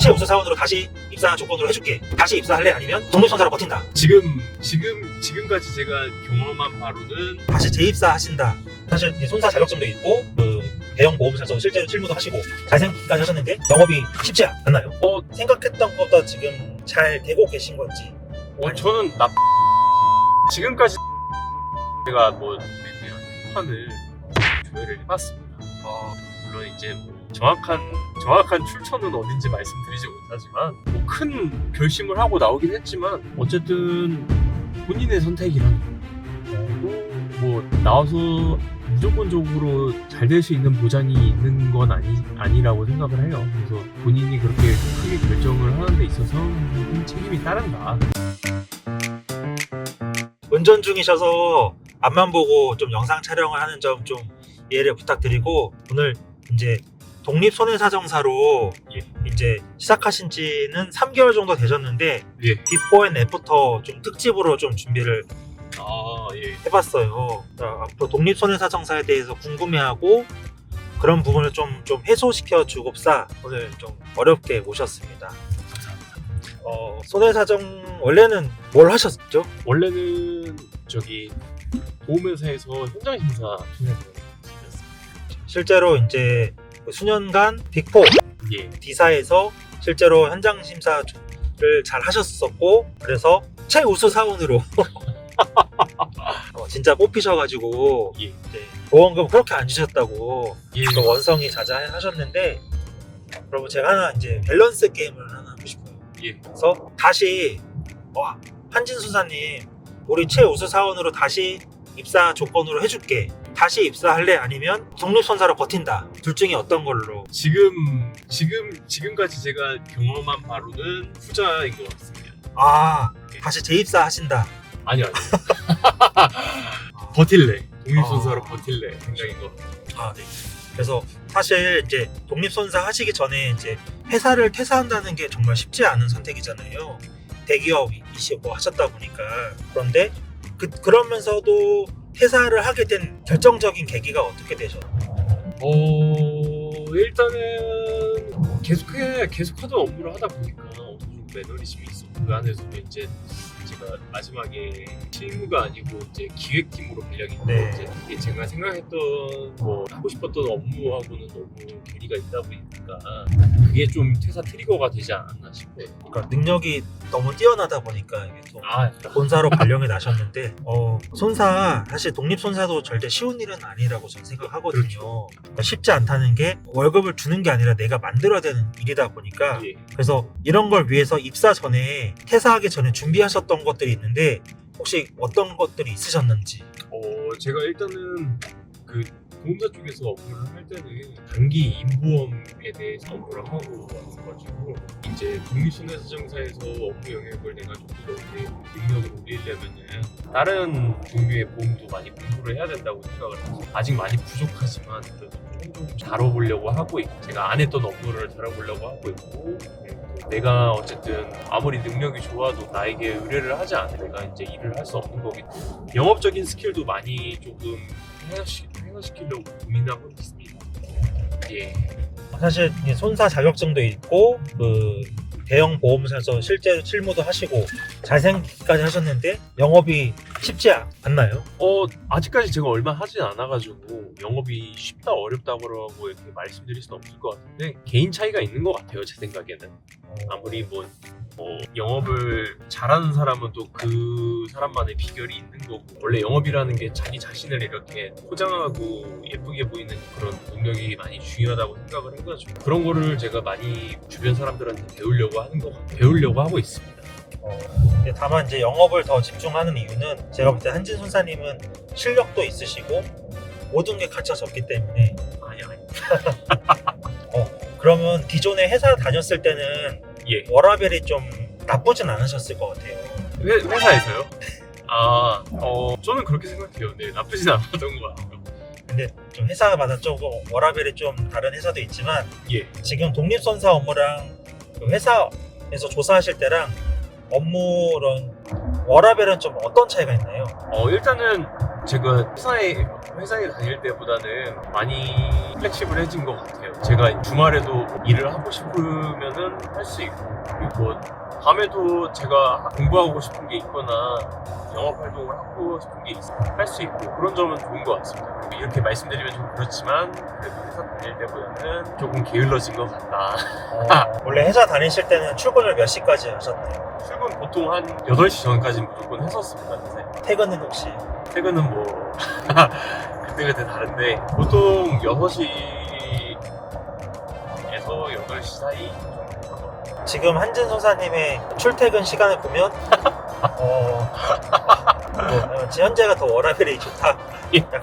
최우수 사원으로 다시 입사 조건으로 해줄게. 다시 입사할래? 아니면 독립선사로 버틴다. 지금까지 제가 경험한 바로는 다시 재입사하신다. 사실 이제 손사 자격증도 있고 그 대형 보험사에서 실제로 실무도 하시고 잘생기까지 하셨는데 영업이 쉽지 않나요? 생각했던 것보다 지금 잘 되고 계신 건지. 저는 지금까지 제가 뭐 판을 조회를 해봤습니다. 물론 이제 뭐 정확한 출처는 어딘지 말씀드리지 못하지만 뭐 큰 결심을 하고 나오긴 했지만 어쨌든 본인의 선택이라는 거고 뭐 나와서 무조건적으로 잘 될 수 있는 보장이 있는 건 아니라고 생각을 해요. 그래서 본인이 그렇게 크게 결정을 하는 데 있어서 책임이 따른다. 운전 중이셔서 앞만 보고 좀 영상 촬영을 하는 점 좀 이해를 부탁드리고, 오늘 이제 독립손해사정사로 이제 시작하신 지는 3개월 정도 되셨는데 비포 앤 애프터 좀 특집으로 좀 준비를 해봤어요. 앞으로 독립손해사정사에 대해서 궁금해하고 그런 부분을 좀 해소시켜 주고자 오늘 좀 어렵게 모셨습니다. 손해사정 원래는 뭘 하셨죠? 원래는 보험회사에서 현장 심사 실제로 이제 수년간 빅4 D사에서 실제로 현장 심사를 잘 하셨었고, 그래서 최우수 사원으로 진짜 뽑히셔가지고 이제 보험금 그렇게 안 주셨다고 또 원성이 자자하셨는데, 그러면 제가 하나 이제 밸런스 게임을 하나 하고 싶어요. 그래서 다시 한진 수사님 우리 최우수 사원으로 다시 입사 조건으로 해줄게. 다시 입사할래? 아니면 독립선사로 버틴다. 둘 중에 어떤 걸로? 지금까지 제가 경험한 바로는 후자인 것 같습니다. 다시 재입사 하신다. 아니요. 버틸래. 독립선사로 버틸래 생각인 것 같아요. 네. 그래서 사실 이제 독립선사 하시기 전에 이제 회사를 퇴사한다는 게 정말 쉽지 않은 선택이잖아요. 대기업이시고 하셨다 보니까. 그런데 그러면서도 퇴사를 하게 된 결정적인 계기가 어떻게 되셨나요? 일단은 계속하던 업무를 하다 보니까 어느 정도 매너리즘이 있었고, 그 안에서도 이제 제가 마지막에 실무가 아니고 이제 기획팀으로 배정인데 이제 제가 생각했던 하고 싶었던 업무하고는 너무 괴리가 있다 보니까 그게 좀 퇴사 트리거가 되지 않았나 싶어요. 그러니까 능력이 너무 뛰어나다 보니까 이게 또 본사로 발령이 나셨는데 손사 사실 독립손사도 절대 쉬운 일은 아니라고 저는 생각하거든요. 그러니까 쉽지 않다는 게 월급을 주는 게 아니라 내가 만들어야 되는 일이다 보니까 그래서 이런 걸 위해서 입사 전에 퇴사하기 전에 준비하셨던 것들이 있는데 혹시 어떤 것들이 있으셨는지? 제가 일단은 그 보험사 쪽에서 업무를 할 때는 단기 임보험에 대해서 업무를 하고 왔어가지고 이제 독립손해사정사에서 업무 영역을 내가 좀 더 내 능력을 올리려면은 다른 종류의 보험도 많이 공부를 해야 된다고 생각을 해서 아직 많이 부족하지만 그래도 좀 다뤄보려고 하고 있고, 제가 안 했던 업무를 다뤄보려고 하고 있고, 내가 어쨌든 아무리 능력이 좋아도 나에게 의뢰를 하지 않으면 내가 이제 일을 할 수 없는 거기 때문에 영업적인 스킬도 많이 조금 해소시키려고 고민하고 있습니다. 사실 손사 자격증도 있고 그 대형 보험사에서 실제로 실무도 하시고 잘생기까지 하셨는데 영업이 쉽지 않나요? 아직까지 제가 얼마 하진 않아가지고 영업이 쉽다 어렵다고 이렇게 말씀드릴 수는 없을 것 같은데 개인 차이가 있는 것 같아요, 제 생각에는. 아무리 영업을 잘하는 사람은 또 그 사람만의 비결이 있는 거고, 원래 영업이라는 게 자기 자신을 이렇게 포장하고 예쁘게 보이는 그런 능력이 많이 중요하다고 생각을 해가지고 그런 거를 제가 많이 주변 사람들한테 배우려고 하고 있습니다. 다만 이제 영업을 더 집중하는 이유는 제가 볼 때 한진 손사님은 실력도 있으시고 모든 게 갖춰졌기 때문에. 아니. 그러면 기존에 회사 다녔을 때는 워라밸이 좀 나쁘진 않으셨을 것 같아요. 회사에서요? 저는 그렇게 생각해요. 네, 나쁘진 않았던 것 같아요. 근데 좀 회사마다 조금 워라밸이 좀 다른 회사도 있지만 지금 독립선사 업무랑 그 회사에서 조사하실 때랑 업무랑 워라밸은 좀 어떤 차이가 있나요? 일단은 제가 회사에 다닐 때보다는 많이 플렉시블해진 것 같아요. 제가 주말에도 일을 하고 싶으면은 할 수 있고, 그리고 밤에도 제가 공부하고 싶은 게 있거나 영업 활동을 하고 싶은 게 있으면 할 수 있고, 그런 점은 좋은 것 같습니다. 이렇게 말씀드리면 좀 그렇지만 그래도 회사 다닐 때보다는 조금 게을러진 것 같다. 원래 회사 다니실 때는 출근을 몇 시까지 하셨나요? 출근 보통 한 8시 전까지는 무조건 했었습니다. 사실. 퇴근은 혹시? 퇴근은 뭐 그때그때 다른데 보통 6시에서 8시 사이 정도 했던 것 같아요. 지금 한진 소사님의 출퇴근 시간을 보면 현재가 더 워라밸이 좋다 약간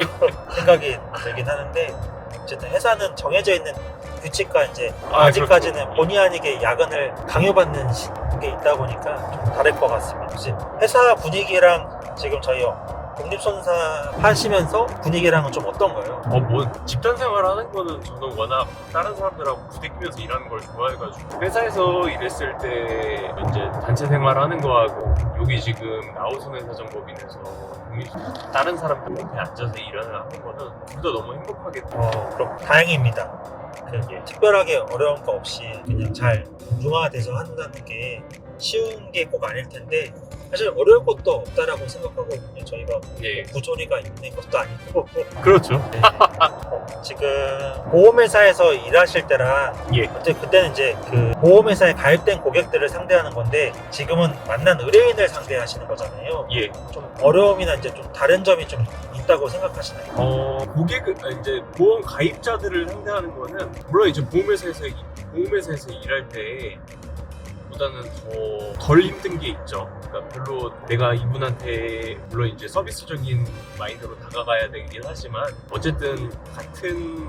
생각이 들긴 하는데, 어쨌든 회사는 정해져 있는 규칙과 이제 아직까지는 그렇죠. 본의 아니게 야근을 강요받는 게 있다 보니까 좀 다를 것 같습니다. 혹시 회사 분위기랑 지금 저희 독립손사 하시면서 분위기랑은 좀 어떤가요? 뭐 집단 생활 하는 거는 저는 워낙 다른 사람들하고 부대끼면서 일하는 걸 좋아해가지고, 회사에서 일했을 때 이제 단체 생활 하는 거하고 여기 지금 나우선 회사정법인에서 다른 사람들 옆에 앉아서 일하는 거는 둘 다 너무 행복하게 그럼 다행입니다. 특별하게 어려운 거 없이 그냥 잘 융화돼서 한다는 게 쉬운 게 꼭 아닐 텐데, 사실 어려울 것도 없다라고 생각하거든요. 저희가 예. 부조리가 있는 것도 아니고. 그렇죠. 네. 지금 보험회사에서 일하실 때랑 예. 그때는 이제 그 보험회사에 가입된 고객들을 상대하는 건데, 지금은 만난 의뢰인을 상대하시는 거잖아요. 예. 좀 어려움이나 이제 좀 다른 점이 좀 있다고 생각하시나요? 이제 보험 가입자들을 상대하는 거는 물론 이제 보험회사에서 일할 때 보다는 덜 힘든 게 있죠. 그러니까 별로 내가 이분한테 물론 이제 서비스적인 마인드로 다가가야 되긴 하지만, 어쨌든 같은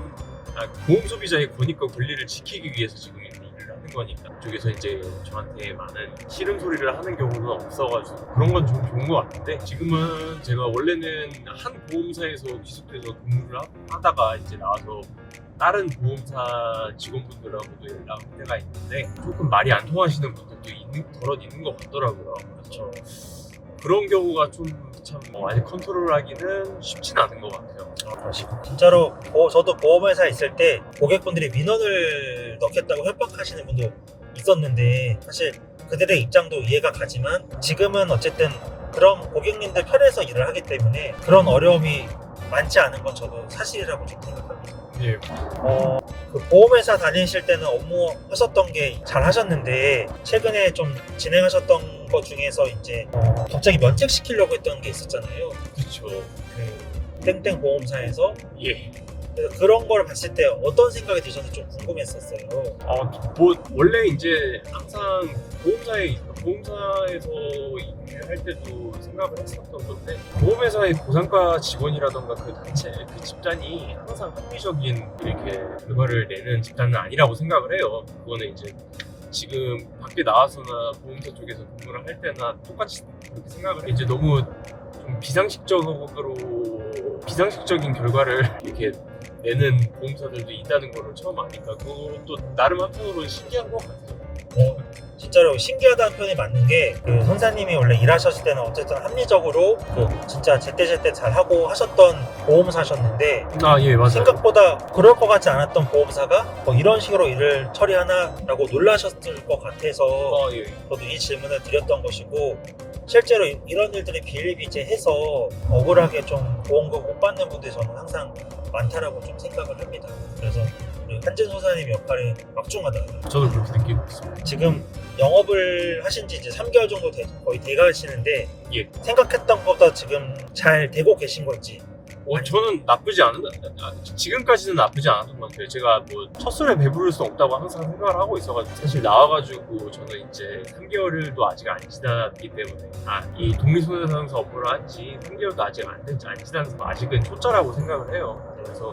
보험 소비자의 권익과 권리를 지키기 위해서 지금 일을 하는 거니까 그쪽에서 이제 저한테 많은 싫은 소리를 하는 경우는 없어가지고 그런 건 좀 좋은 것 같은데, 지금은 제가 원래는 한 보험사에서 계속해서 근무를 하다가 이제 나와서 다른 보험사 직원분들하고도 연락할 때가 있는데 조금 말이 안 통하시는 분들도 있는 것 같더라고요. 그렇죠. 그런 경우가 좀 참 아직 컨트롤하기는 쉽진 않은 것 같아요. 진짜로 저도 보험회사에 있을 때 고객분들이 민원을 넣겠다고 협박하시는 분도 있었는데, 사실 그들의 입장도 이해가 가지만 지금은 어쨌든 그런 고객님들 편에서 일을 하기 때문에 그런 어려움이 많지 않은 건 저도 사실이라고 좀 생각합니다. 예. 그 보험회사 다니실 때는 업무 하셨던 게 잘 하셨는데, 최근에 좀 진행하셨던 것 중에서 이제 갑자기 면책시키려고 했던 게 있었잖아요. 그렇죠. 그 땡땡 보험사에서. 예. 그래서 그런 걸 봤을 때 어떤 생각이 드셨는지 좀 궁금했었어요. 뭐 원래 이제 항상 보험사에서 일을 할 때도 생각을 했었던 건데, 보험회사의 보상과 직원이라던가 그 단체, 그 집단이 항상 합리적인 이렇게 결과를 내는 집단은 아니라고 생각을 해요. 그거는 이제 지금 밖에 나와서나 보험사 쪽에서 근무를 할 때나 똑같이 그렇게 생각을 이제 너무 좀 비상식적인 결과를 이렇게 내는 보험사들도 있다는 걸 처음 아니까 그것도 나름 한편으로는 신기한 것 같아요. 진짜로 신기하다는 표현이 맞는 게, 그 선사님이 원래 일하셨을 때는 어쨌든 합리적으로 진짜 제때제때 잘하고 하셨던 보험사셨는데, 예, 맞아요. 생각보다 그럴 것 같지 않았던 보험사가 이런 식으로 일을 처리하나라고 놀라셨을 것 같아서 예. 저도 이 질문을 드렸던 것이고, 실제로 이런 일들이 비일비재해서 억울하게 좀 보험금 못 받는 분들이 저는 항상 많다라고 좀 생각을 합니다. 그래서 우리 한진 소사님 역할이 막중하다. 저도 그렇게 느끼고 있습니다. 지금 영업을 하신 지 이제 3개월 정도 거의 돼가시는데, 예. 생각했던 것보다 지금 잘 되고 계신 건지. 저는 지금까지는 나쁘지 않았던 것 같아요. 제가 뭐 첫술에 배부를 수 없다고 항상 생각을 하고 있어가지고, 사실 나와가지고 저는 이제 3개월도 아직 안 지났기 때문에 이 독립손해상사 업무를 한 지 3개월도 아직 안 지나서 아직은 초짜라고 생각을 해요. 그래서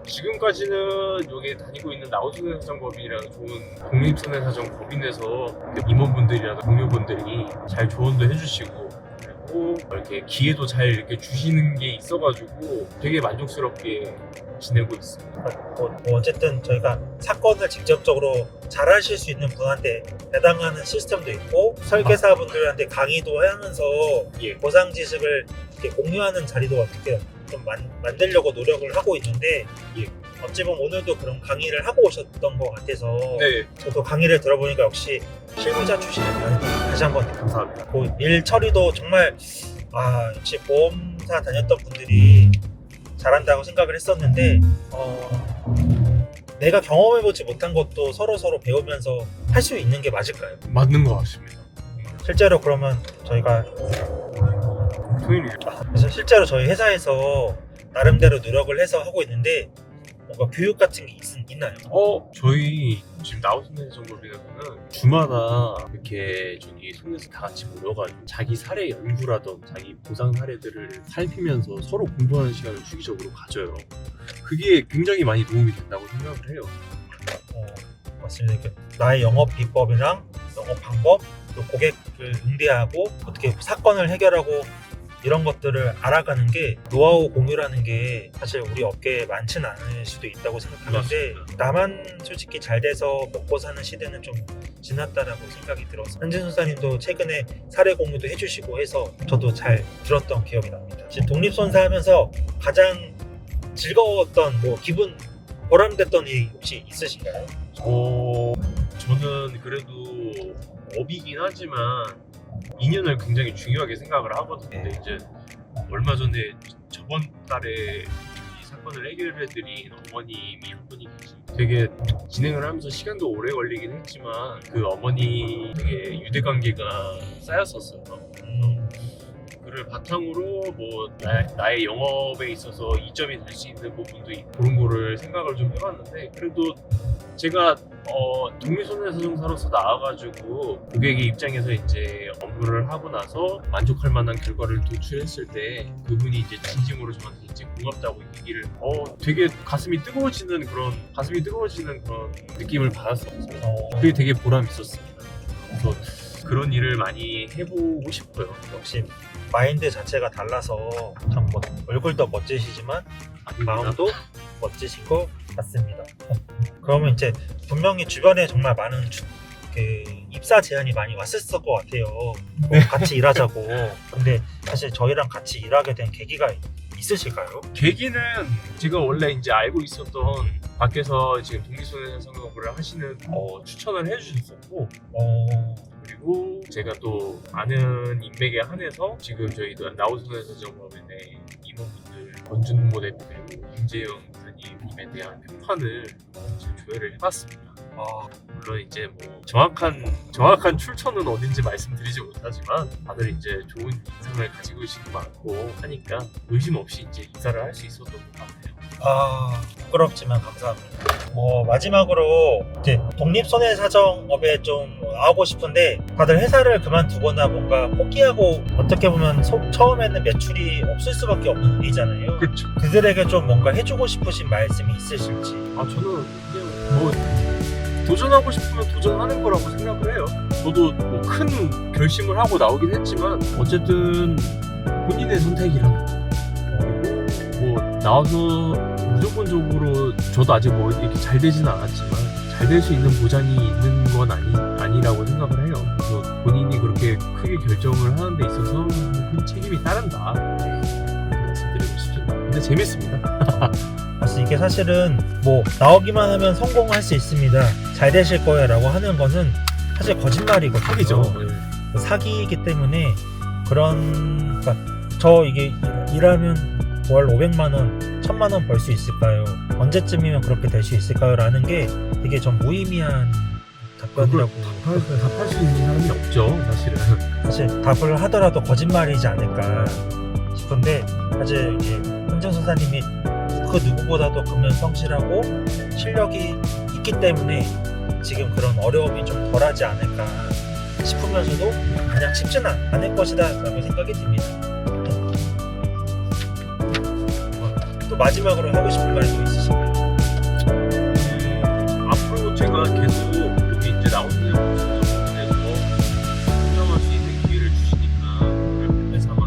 지금까지는 여기 다니고 있는 나우손해사정법인이라는 좋은 독립손해사정 법인에서 임원분들이나 동료분들이 잘 조언도 해주시고, 그리고 있고 이렇게 기회도 잘 이렇게 주시는 게 있어가지고 되게 만족스럽게 지내고 있습니다. 뭐 어쨌든 저희가 사건을 직접적으로 잘 하실 수 있는 분한테 배당하는 시스템도 있고 설계사분들한테 강의도 하면서 예. 보상 지식을 이렇게 공유하는 자리도 어떻게 좀 만들려고 노력을 하고 있는데 예. 어찌 보면 오늘도 그런 강의를 하고 오셨던 것 같아서 네. 저도 강의를 들어보니까 역시 실무자 출신의 다르다. 다시 한번 감사합니다. 그 일 처리도 정말 역시 보험사 다녔던 분들이 잘한다고 생각을 했었는데 내가 경험해보지 못한 것도 서로 배우면서 할 수 있는 게 맞을까요? 맞는 것 같습니다. 실제로 그러면 저희가 그래서 실제로 저희 회사에서 나름대로 노력을 해서 하고 있는데 뭔가 교육 같은 게 있나요? 저희 지금 나우스네 정보비에서는 주마다 이렇게 저기 손에서 다 같이 모여가지고 자기 사례 연구라던 자기 보상 사례들을 살피면서 서로 공부하는 시간을 주기적으로 가져요. 그게 굉장히 많이 도움이 된다고 생각을 해요. 맞습니다. 나의 영업 비법이랑 영업 방법, 또 고객을 응대하고 어떻게 사건을 해결하고 이런 것들을 알아가는 게 노하우 공유라는 게 사실 우리 업계에 많지는 않을 수도 있다고 생각하는데 나만 솔직히 잘 돼서 먹고 사는 시대는 좀 지났다라고 생각이 들어서 현진 선사님도 최근에 사례 공유도 해주시고 해서 저도 잘 들었던 기억이 납니다. 지금 독립선사 하면서 가장 즐거웠던 뭐 기분 보람됐던 일이 혹시 있으신가요? 저는 그래도 업이긴 하지만 인연을 굉장히 중요하게 생각을 하거든요. 근데 이제 얼마 전에 저번 달에 이 사건을 해결해드린 어머님이 한 분이 되게 진행을 하면서 시간도 오래 걸리긴 했지만 그 어머니 되게 유대관계가 쌓였었어요. 그를 바탕으로 뭐 나의 영업에 있어서 이점이 될 수 있는 부분도 있고 그런 거를 생각을 좀 해봤는데 그래도 제가 독립손해사정사로서 나와가지고 고객의 입장에서 이제 업무를 하고 나서 만족할 만한 결과를 도출했을 때 그분이 이제 진심으로 저한테 이제 고맙다고 얘기를 되게 가슴이 뜨거워지는 그런 느낌을 받았었어요. 그게 되게 보람 있었습니다. 그래서 그런 일을 많이 해보고 싶어요. 역시 마인드 자체가 달라서 참 얼굴도 멋지시지만 마음도 멋지신 것 같습니다. 그러면 이제 분명히 주변에 정말 많은 그 입사 제안이 많이 왔었을 것 같아요. 같이 일하자고. 근데 사실 저희랑 같이 일하게 된 계기가 있으실까요? 계기는 제가 원래 이제 알고 있었던 밖에서 지금 독립손해사정업을 하시는 추천을 해주셨었고 그리고 제가 또 아는 인맥에 한해서 지금 저희 나우손해사정업의 임원분들 권준모 대표 그리고 임재영 부사님에 대한 평판을 조회를 해봤습니다. 물론 이제 뭐 정확한 출처는 어딘지 말씀드리지 못하지만 다들 이제 좋은 인상을 가지고 계신 것 많고 하니까 의심 없이 이제 인사를 할 수 있었던 것 같아요. 부끄럽지만 감사합니다. 마지막으로 이제 독립손해사정업에 좀 나오고 싶은데 다들 회사를 그만두거나 뭔가 포기하고 어떻게 보면 처음에는 매출이 없을 수밖에 없는 일이잖아요. 그렇죠. 그들에게 좀 뭔가 해주고 싶으신 말씀이 있으실지. 저는 그냥 뭐 도전하고 싶으면 도전하는 거라고 생각을 해요. 저도 뭐 큰 결심을 하고 나오긴 했지만 어쨌든 본인의 선택이라는 거. 그리고 뭐 나와서 무조건적으로 저도 아직 뭐 이렇게 잘 되지는 않았지만 잘 될 수 있는 보장이 있는 건 아니라고 생각을 해요. 그래서 본인이 그렇게 크게 결정을 하는 데 있어서 그 책임이 따른다. 말씀드리고 싶습니다. 근데 재밌습니다. 사실 이게 사실은 뭐 나오기만 하면 성공할 수 있습니다. 잘 되실 거예요 라고 하는 거는 사실 거짓말이거든요. 사기죠. 사기이기 때문에 그러니까 저 이게 일하면 월 500만 원, 1000만 원 벌 수 있을까요? 언제쯤이면 그렇게 될 수 있을까요? 라는 게 되게 좀 무의미한 답변이라고. 답할 수 있는 사람이 없죠, 사실은. 사실 답을 하더라도 거짓말이지 않을까 싶은데 사실 이게 현정 선사님이 그 누구보다도 금연 성실하고 실력이 있기 때문에 지금 그런 어려움이 좀 덜하지 않을까 싶으면서도 그냥 쉽지는 않을 것이다 라고 생각이 듭니다. 또 마지막으로 하고 싶은 말도 있으신가요? 앞으로 제가 계속 여기 이제 나오는 부분에서 성장할 수 있는 기회를 주시니까 회사가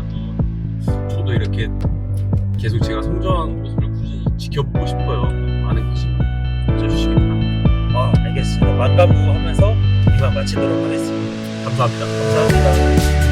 마치도록 하겠습니다. 감사합니다. 감사합니다.